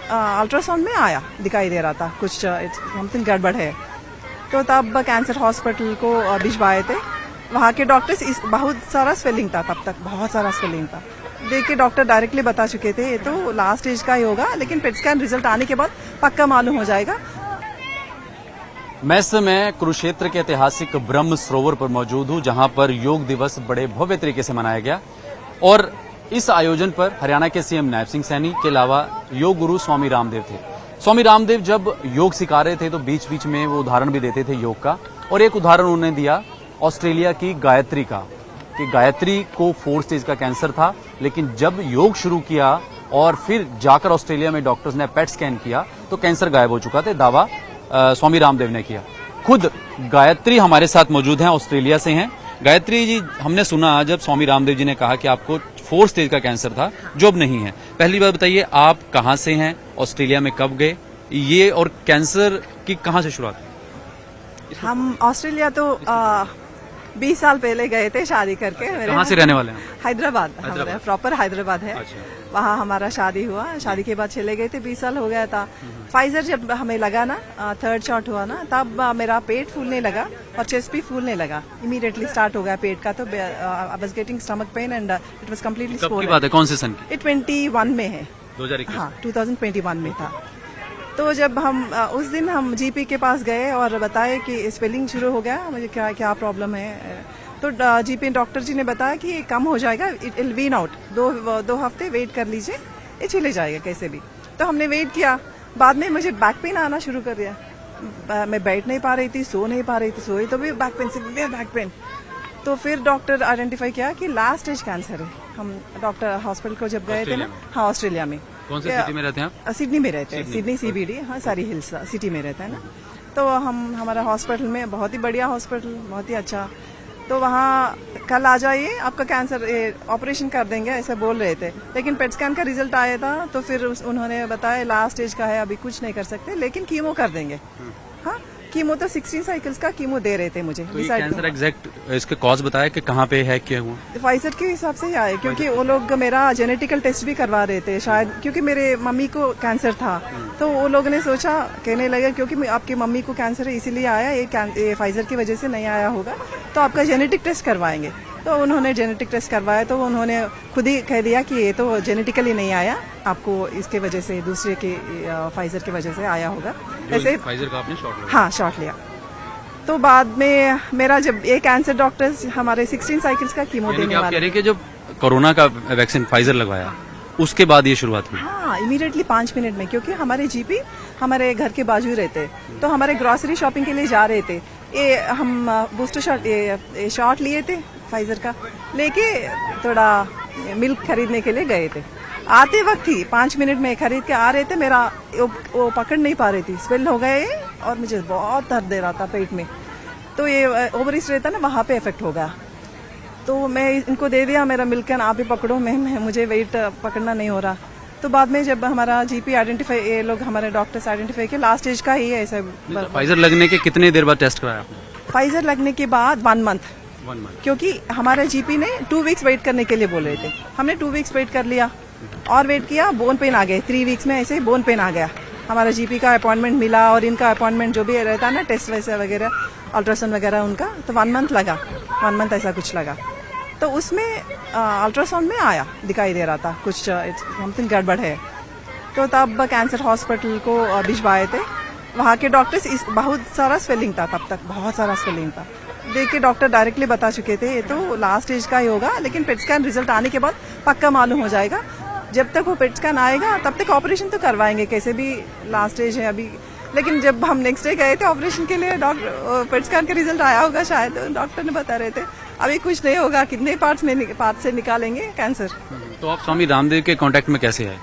Ultrasound में आया, दिखाई दे रहा था कुछ समथिंग गड़बड़ है। तो तब कैंसर हॉस्पिटल को भिजवाए थे। वहाँ के डॉक्टर्स बहुत सारा स्वेलिंग था, तब तक बहुत सारा स्वेलिंग था। देख के डॉक्टर डायरेक्टली बता चुके थे ये तो लास्ट स्टेज का ही होगा, लेकिन पेट स्कैन रिजल्ट आने के बाद पक्का मालूम हो जाएगा। मैं इस समय कुरुक्षेत्र के ऐतिहासिक ब्रह्म सरोवर पर मौजूद हूं, जहां पर योग दिवस बड़े भव्य तरीके से मनाया गया। और इस आयोजन पर हरियाणा के सीएम नायब सिंह सैनी के अलावा योग गुरु स्वामी रामदेव थे। स्वामी रामदेव जब योग सिखा रहे थे तो बीच बीच में वो उदाहरण भी देते थे योग का, और एक उदाहरण उन्होंने दिया ऑस्ट्रेलिया की गायत्री का, कि गायत्री को 4 स्टेज का कैंसर था, लेकिन जब योग शुरू किया और फिर जाकर ऑस्ट्रेलिया में डॉक्टर्स ने पेट स्कैन किया तो कैंसर गायब हो चुका था। दावा स्वामी रामदेव ने किया। खुद गायत्री हमारे साथ मौजूद हैं, ऑस्ट्रेलिया से हैं। गायत्री जी, हमने सुना जब स्वामी रामदेव जी ने कहा कि आपको 4 स्टेज का कैंसर था जो अब नहीं है, पहली बार बताइए आप कहाँ से हैं, ऑस्ट्रेलिया में कब गए ये, और कैंसर की कहाँ से शुरुआत? हम ऑस्ट्रेलिया तो 20 साल पहले गए थे शादी करके। कहाँ से रहने वाले हैं? हैदराबाद, हमारा प्रॉपर हैदराबाद है। अच्छा। वहाँ हमारा शादी हुआ, शादी के बाद चले गए थे, 20 साल हो गया था। फाइजर जब हमें लगा ना, 3rd शॉट हुआ ना, तब मेरा पेट फूलने लगा और चेस्ट भी फूलने लगा। इमीडिएटली स्टार्ट हो गया पेट का, तो I was getting stomach pain and it was completely कब की बात है, कौन से सन की? 21 में है, 2021। हाँ 2021 में था। तो जब हम उस दिन हम जीपी के पास गए और बताए कि स्वेलिंग शुरू हो गया, मुझे क्या क्या प्रॉब्लम है, तो जीपी डॉक्टर जी ने बताया कि ये कम हो जाएगा, इट विल वीन आउट, 2 हफ्ते वेट कर लीजिए, ये चले जाएगा कैसे भी। तो हमने वेट किया। बाद में मुझे बैक पेन आना शुरू कर दिया। मैं बैठ नहीं पा रही थी, सो नहीं पा रही थी, सोई तो भी back pain, severe back pain. तो फिर डॉक्टर आइडेंटिफाई किया कि लास्ट स्टेज कैंसर है। हम डॉक्टर हॉस्पिटल को जब गए थे ना, हाँ ऑस्ट्रेलिया में। कौन से सिटी में रहते हैं आप? सिडनी में रहते हैं, सिडनी CBD, हाँ सारी हिल्स सिटी में रहता है ना। तो हमारा हॉस्पिटल में बहुत ही बढ़िया हॉस्पिटल, बहुत ही अच्छा। तो वहाँ कल आ जाइए, आपका कैंसर ऑपरेशन कर देंगे ऐसे बोल रहे थे, लेकिन पेट स्कैन का रिजल्ट आया था तो फिर उन्होंने बताया लास्ट स्टेज का है, अभी कुछ नहीं कर सकते, लेकिन कीमो कर देंगे। हाँ, कीमो तो 16 साइकिल्स का कीमो दे रहे थे मुझे। तो ये कैंसर एग्जैक्ट इसके कॉज बताया कि कहाँ पे है, क्या हुआ? फाइजर के हिसाब से ही आए, क्योंकि वो लोग मेरा जेनेटिकल टेस्ट भी करवा रहे थे शायद, क्योंकि मेरे मम्मी को कैंसर था। तो वो लोग ने सोचा, कहने लगे क्योंकि आपकी मम्मी को कैंसर है इसीलिए आया, ये फाइजर की वजह से नहीं आया होगा, तो आपका जेनेटिक टेस्ट करवाएंगे। तो उन्होंने जेनेटिक टेस्ट करवाया, तो उन्होंने खुद ही कह दिया कि ये तो जेनेटिकली नहीं आया, आपको इसके वजह से, दूसरे के फाइजर की वजह से आया होगा। ऐसे फाइजर का आपने शॉट लिया? हाँ, शॉट लिया। तो बाद में मेरा जब ये कैंसर डॉक्टर्स हमारे 16 साइकिल्स का कीमो देने वाले, यानी कि जब कोरोना का वैक्सीन फाइजर लगवाया उसके बाद ये शुरुआत हुई? हाँ, इमीडिएटली 5 मिनट में, क्योंकि हमारे जीपी हमारे घर के बाजू रहते, तो हमारे ग्रोसरी शॉपिंग के लिए जा रहे थे। ये हम बूस्टर शॉट, ये शॉट लिए थे फाइजर का, लेके थोड़ा मिल्क खरीदने के लिए गए थे। आते वक्त ही 5 मिनट में खरीद के आ रहे थे, मेरा वो पकड़ नहीं पा रही थी, स्वेल हो गए और मुझे बहुत दर्द दे रहा था पेट में। तो ये ओवरीज रहता ना, वहाँ पे इफेक्ट हो गया। तो मैं इनको दे दिया मेरा मिल्क कैन, आप ही पकड़ो, मैं मुझे वेट पकड़ना नहीं हो रहा। तो बाद में जब हमारा जीपी आइडेंटिफाई, ये लोग हमारे डॉक्टर्स आइडेंटिफाई किया लास्ट स्टेज का ही है ऐसा। फाइजर लगने के कितने देर बाद टेस्ट कराया आपने? फाइजर लगने के बाद 1 मंथ, क्योंकि हमारे जीपी ने 2 वीक्स वेट करने के लिए बोल रहे थे। हमने 2 वीक्स वेट कर लिया और वेट किया, बोन पेन आ गए 3 वीक्स में, ऐसे बोन पेन आ गया। हमारा जीपी का अपॉइंटमेंट मिला और इनका अपॉइंटमेंट जो भी रहता है ना, टेस्ट वैसे वगैरह, अल्ट्रासाउंड वगैरह उनका, तो 1 मंथ लगा, 1 मंथ ऐसा कुछ लगा। तो उसमें अल्ट्रासाउंड में आया, दिखाई दे रहा था कुछ समथिंग गड़बड़ है। तो तब कैंसर हॉस्पिटल को भिजवाए थे। वहाँ के डॉक्टर्स बहुत सारा स्वेलिंग था, तब तक बहुत सारा स्वेलिंग था। देख के डॉक्टर डायरेक्टली बता चुके थे ये तो लास्ट स्टेज का ही होगा, लेकिन पेट स्कैन रिजल्ट आने के बाद पक्का मालूम हो जाएगा। जब तक वो पेट स्कैन आएगा तब तक ऑपरेशन तो करवाएंगे, कैसे भी लास्ट स्टेज है अभी। लेकिन जब हम नेक्स्ट डे गए थे ऑपरेशन के लिए, डॉक्टर पेट स्कैन का रिजल्ट आया होगा शायद, डॉक्टर ने बता रहे थे अभी कुछ नहीं होगा, कितने पार्ट से निकालेंगे कैंसर। तो आप स्वामी रामदेव के कांटेक्ट में कैसे आए?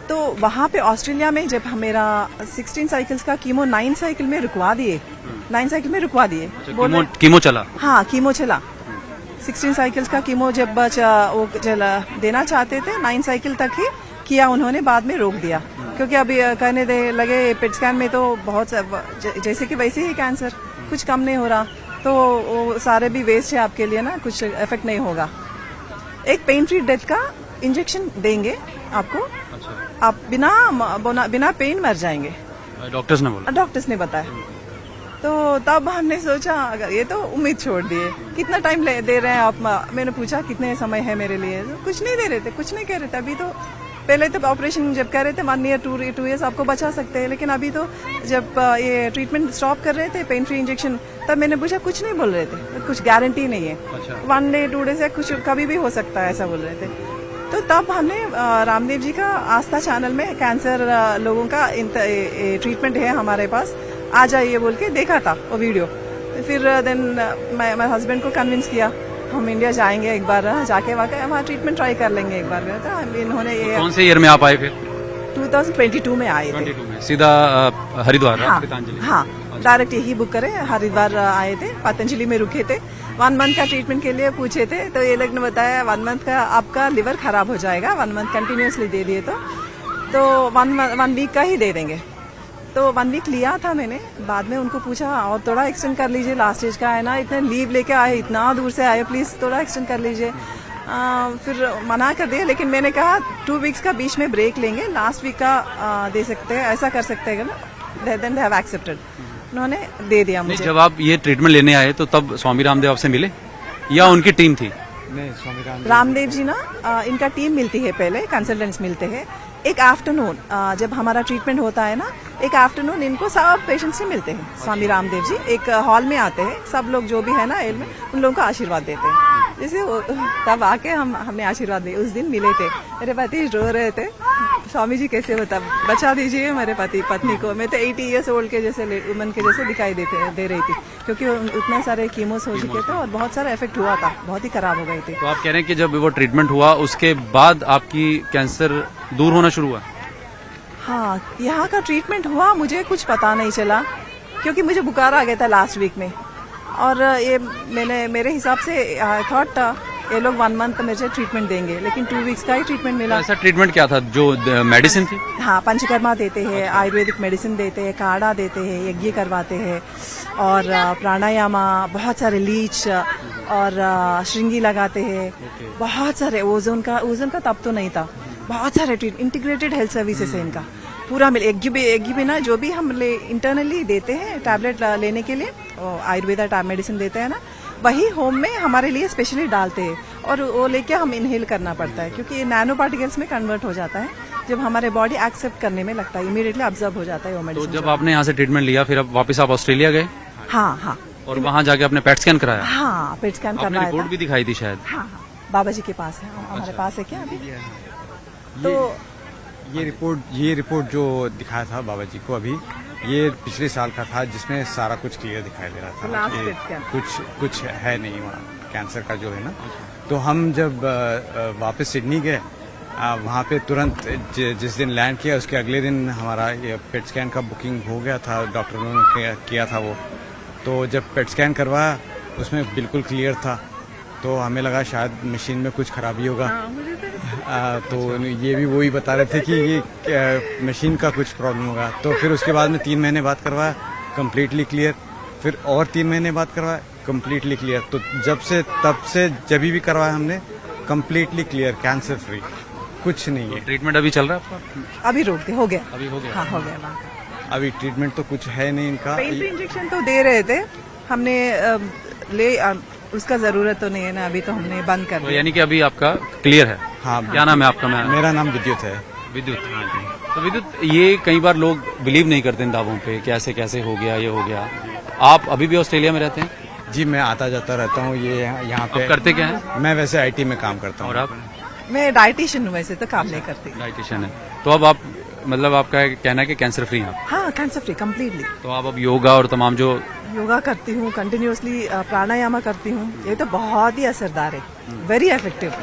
तो वहाँ पे ऑस्ट्रेलिया में जब मेरा 16 साइकिल्स का कीमो 9 साइकिल में रुकवा दिए, 9 साइकिल में रुकवा दिए। कीमो चला? हाँ, कीमो चला। 16 साइकिल्स का कीमो जब वो देना चाहते थे, 9 साइकिल तक ही किया उन्होंने, बाद में रोक दिया, क्योंकि अभी कहने लगे पेट स्कैन में तो बहुत जैसे कि वैसे ही कैंसर, कुछ कम नहीं हो रहा, तो वो सारे भी वेस्ट है आपके लिए ना, कुछ इफेक्ट नहीं होगा। एक पेन फ्री डेथ का इंजेक्शन देंगे आपको, आप बिना पेन मर जाएंगे, डॉक्टर्स ने बोला। डॉक्टर्स ने बताया। तो तब हमने सोचा अगर ये तो उम्मीद छोड़ दिए, कितना टाइम दे रहे हैं आप। मैंने पूछा कितने समय है मेरे लिए, तो कुछ नहीं दे रहे थे, कुछ नहीं कह रहे थे। अभी तो पहले तो ऑपरेशन जब कह रहे थे 1 ईयर 2 ईयर्स आपको बचा सकते हैं, लेकिन अभी तो जब ये ट्रीटमेंट स्टॉप कर रहे थे पेन फ्री इंजेक्शन, तब मैंने पूछा कुछ नहीं बोल रहे थे, कुछ गारंटी नहीं है। अच्छा। 1 डे 2 डे से कुछ कभी भी हो सकता है, ऐसा बोल रहे थे। तो तब हमने रामदेव जी का आस्था चैनल में कैंसर लोगों का ट्रीटमेंट है हमारे पास, आ जाइए बोल के देखा था वो वीडियो। फिर देन मैं हस्बैंड को कन्विंस किया हम इंडिया जाएंगे एक बार, जाके वहाँ ट्रीटमेंट ट्राई कर लेंगे एक बार। तो इन्होंने ये कौन से ईयर में आप आए फिर? 2022 में आए थे। 22 में सीधा हरिद्वार? हाँ, पतंजलि? हाँ, डायरेक्ट यही बुक करे, हरिद्वार आए थे, पतंजलि में रुके थे। 1 मंथ का ट्रीटमेंट के लिए पूछे थे, तो ये लोग ने बताया 1 मंथ का आपका लिवर खराब हो जाएगा, 1 मंथ कंटिन्यूसली दे दिए तो 1 वीक का ही दे देंगे। तो 1 वीक लिया था मैंने, बाद में उनको पूछा और थोड़ा एक्सटेंड कर लीजिए, लास्ट स्टेज का है ना, इतने लीव लेके आए, इतना दूर से आए, प्लीज थोड़ा एक्सटेंड कर लीजिए। फिर मना कर दिया, लेकिन मैंने कहा 2 वीक्स का बीच में ब्रेक लेंगे, लास्ट वीक का दे सकते हैं, ऐसा कर सकते हैं ना। देन दे हैव एक्सेप्टेड, उन्होंने दे दिया मुझे। जब आप ये ट्रीटमेंट लेने आए तो तब स्वामी रामदेव आपसे मिले या उनकी टीम थी? नहीं, स्वामी रामदेव जी ना, इनका टीम मिलती है, पहले कंसल्टेंट्स मिलते हैं। एक आफ्टरनून जब हमारा ट्रीटमेंट होता है ना, एक आफ्टरनून इनको सब पेशेंट्स से मिलते हैं। स्वामी रामदेव जी एक हॉल में आते हैं, सब लोग जो भी है ना एल में, उन लोगों को आशीर्वाद देते हैं। जैसे तब आके हमने आशीर्वाद दिए। उस दिन मिले थे, मेरे पति रो रहे थे, स्वामी जी कैसे बचा दीजिए मेरे पत्नी को। मैं तो 80 ईयर्स ओल्ड के जैसे वुमन के जैसे दिखाई दे रही थी, क्योंकि उतने सारे कीमोस हो चुके थे और बहुत सारा इफेक्ट हुआ था, बहुत ही खराब हो गई थी। तो आप कह रहे हैं कि जब वो ट्रीटमेंट हुआ उसके बाद आपकी कैंसर दूर होना शुरू हुआ? हाँ, यहाँ का ट्रीटमेंट हुआ, मुझे कुछ पता नहीं चला, क्योंकि मुझे बुखार आ गया था लास्ट वीक में। और ये मेरे हिसाब से थॉट ये लोग 1 मंथ मुझे ट्रीटमेंट देंगे, लेकिन 2 वीक्स का ही ट्रीटमेंट मिला। ऐसा ट्रीटमेंट क्या था? जो मेडिसिन थी? हाँ, पंचकर्मा देते हैं, आयुर्वेदिक मेडिसिन देते हैं, काढ़ा देते हैं, यज्ञ करवाते हैं, और प्राणायामा, बहुत सारे लीच और श्रृंगी लगाते हैं, बहुत सारे। ओजोन का तब तो नहीं था, बहुत सारे इंटीग्रेटेड हेल्थ सर्विसेज है इनका पूरा मिले। यज्ञ भी ना, जो भी हम इंटरनली देते हैं टैबलेट लेने के लिए, आयुर्वेदा मेडिसिन देते हैं ना, वही होम में हमारे लिए स्पेशली डालते हैं, और वो लेके हम इनहेल करना पड़ता है, क्योंकि ये नैनो पार्टिकल्स में कन्वर्ट हो जाता है। जब हमारे बॉडी एक्सेप्ट करने में लगता है, इमीडिएटली ऑब्जर्व हो जाता है वो तो मेडिसिन। जब आपने यहाँ से ट्रीटमेंट लिया, फिर अब वापस आप ऑस्ट्रेलिया गए? हाँ, हाँ, और वहाँ जाके आपने पेट स्कैन कराया? हाँ, पेट स्कैन आपने करवाया रिपोर्ट था। भी दिखाई थी शायद? हाँ, हाँ, बाबा जी के पास है, हमारे पास है क्या अभी? तो ये रिपोर्ट जो दिखाया था बाबा जी को अभी, ये पिछले साल का था, जिसमें सारा कुछ क्लियर दिखाई दे रहा था Last कि bit क्या? कुछ है नहीं वहाँ कैंसर का जो है ना। तो हम जब वापस सिडनी गए, वहाँ पे तुरंत जिस दिन लैंड किया उसके अगले दिन हमारा ये पेट स्कैन का बुकिंग हो गया था, डॉक्टरों ने किया था वो। तो जब पेट स्कैन करवाया उसमें बिल्कुल क्लियर था, तो हमें लगा शायद मशीन में कुछ खराबी होगा। तो ये भी वही बता रहे थे कि ये मशीन का कुछ प्रॉब्लम होगा। तो फिर उसके बाद में 3 महीने बाद करवाया, कम्प्लीटली क्लियर। फिर और 3 महीने बाद करवाया, कम्प्लीटली क्लियर। तो तब से जब भी करवाया हमने, कम्प्लीटली क्लियर, कैंसर फ्री, कुछ नहीं है। ट्रीटमेंट अभी चल रहा है आपका? अभी रोक दे, हो गया। अभी हो गया? हाँ, हो गया। अभी ट्रीटमेंट तो कुछ है नहीं इनका। पेन फ्री इंजेक्शन तो दे रहे थे हमने, उसका जरूरत तो नहीं है ना, अभी तो हमने बंद कर तो दिया। यानी कि अभी आपका क्लियर है? हाँ। क्या नाम है आपका? मेरा नाम विद्युत है। विद्युत। तो विद्युत, ये कई बार लोग बिलीव नहीं करते इन दावों पे, कैसे कैसे हो गया, ये हो गया। आप अभी भी ऑस्ट्रेलिया में रहते हैं? जी, मैं आता जाता रहता हूँ। ये यहाँ पे आप करते क्या है? मैं वैसे आईटी में काम करता हूँ। और आप? मैं डाइटिशियन हूँ, वैसे तो काम नहीं करती। डाइटिशियन है। तो अब आप, मतलब आपका कहना है कि कैंसर फ्री हैं आप? हाँ, कैंसर फ्री कम्प्लीटली। तो आप अब योगा और तमाम जो योगा करती हूँ कंटिन्यूसली, प्राणायामा करती हूँ, ये तो बहुत ही असरदार है, वेरी इफेक्टिव।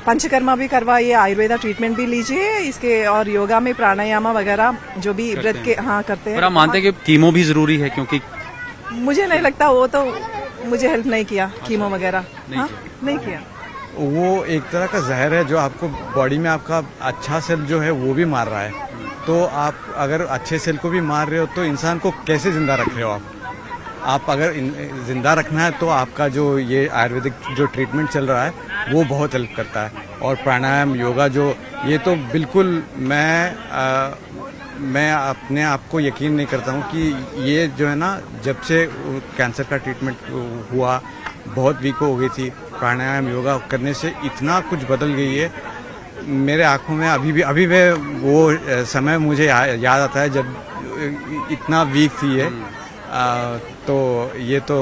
पंचकर्मा भी करवाइए, आयुर्वेदा ट्रीटमेंट भी लीजिए इसके, और योगा में प्राणायामा वगैरह जो भी व्रत के हाँ करते हैं। पर आप मानते हैं कि कीमो भी जरूरी है? क्योंकि मुझे नहीं लगता, वो तो मुझे हेल्प नहीं किया, कीमो वगैरह नहीं किया। वो एक तरह का जहर है जो आपको बॉडी में, आपका अच्छा सेल जो है वो भी मार रहा है। तो आप अगर अच्छे सेल को भी मार रहे हो तो इंसान को कैसे जिंदा रख रहे हो आप अगर जिंदा रखना है तो आपका जो ये आयुर्वेदिक जो ट्रीटमेंट चल रहा है वो बहुत हेल्प करता है। और प्राणायाम योगा जो ये तो बिल्कुल मैं अपने आप को यकीन नहीं करता हूँ कि ये जो है ना, जब से कैंसर का ट्रीटमेंट हुआ बहुत वीक हो गई थी, प्राणायाम योगा करने से इतना कुछ बदल गई है मेरे आंखों में। अभी भी वो समय मुझे याद आता है जब इतना वीक थी ये। तो ये तो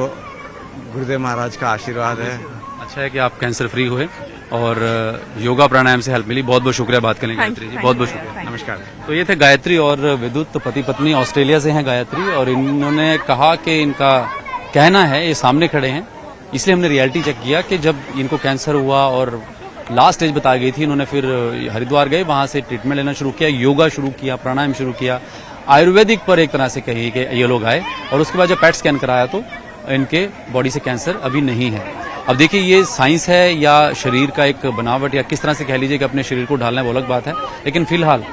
गुरुदेव महाराज का आशीर्वाद है। अच्छा है कि आप कैंसर फ्री हुए और योगा प्राणायाम से हेल्प मिली। बहुत बहुत शुक्रिया बात करने के लिए गायत्री जी, बहुत बहुत शुक्रिया। नमस्कार। तो ये थे गायत्री और विद्युत, पति पत्नी, ऑस्ट्रेलिया से हैं गायत्री, और इन्होंने कहा कि इनका कहना है, ये सामने खड़े हैं, इसलिए हमने रियलिटी चेक किया कि जब इनको कैंसर हुआ और लास्ट स्टेज बता गई थी, इन्होंने फिर हरिद्वार गए, वहां से ट्रीटमेंट लेना शुरू किया, योगा शुरू किया, प्राणायाम शुरू किया, आयुर्वेदिक पर एक तरह से कही कि ये लोग आए, और उसके बाद जब पेट स्कैन कराया तो इनके बॉडी से कैंसर अभी नहीं है। अब देखिए ये साइंस है या शरीर का एक बनावट, या किस तरह से कह लीजिए कि अपने शरीर को ढालना है, वो अलग बात है, लेकिन फिलहाल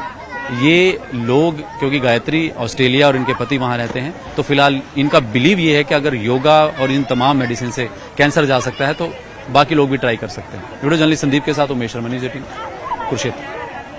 ये लोग, क्योंकि गायत्री ऑस्ट्रेलिया और इनके पति वहां रहते हैं, तो फिलहाल इनका बिलीव ये है कि अगर योगा और इन तमाम मेडिसिन से कैंसर जा सकता है तो बाकी लोग भी ट्राई कर सकते हैं। वीडियो जर्नलिस्ट संदीप के साथ उमेश शर्मा, न्यूज़ 18 कुरुक्षेत्र।